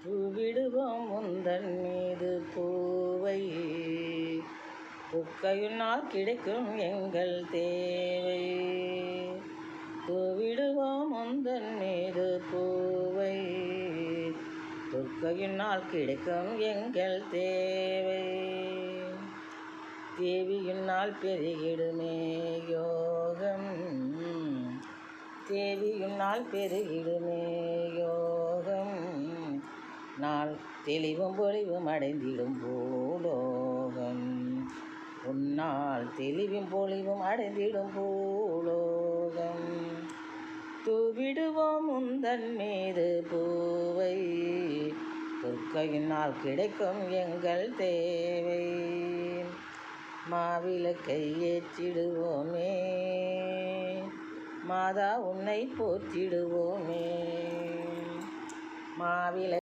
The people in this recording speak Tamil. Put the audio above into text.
தூவிடுவோம் உந்தன் மீது பூவை, புக்கையுன்னால் கிடைக்கும் எங்கள் தேவை. தூவிடுவோம் உந்தன் மீது பூவை, புக்கையுன்னால் கிடைக்கும் எங்கள் தேவை. தேவியுன்னால் பெருகிடுமே யோகம், தேவியுன்னால் பெருகிடுமே யோகம். நாள் தெளிவும் பொலிவும் அடைந்திடும் பூலோகம், உன்னால் தெளிவும் பொலிவும் அடைந்திடும் பூலோகம். தூவிடுவோம் உந்தன் மீது பூவை, துர்க்கையினால் கிடைக்கும் எங்கள் தேவை. மாவிளக்கை ஏற்றிடுவோமே, மாதா உன்னை போற்றிடுவோமே. மாவிளை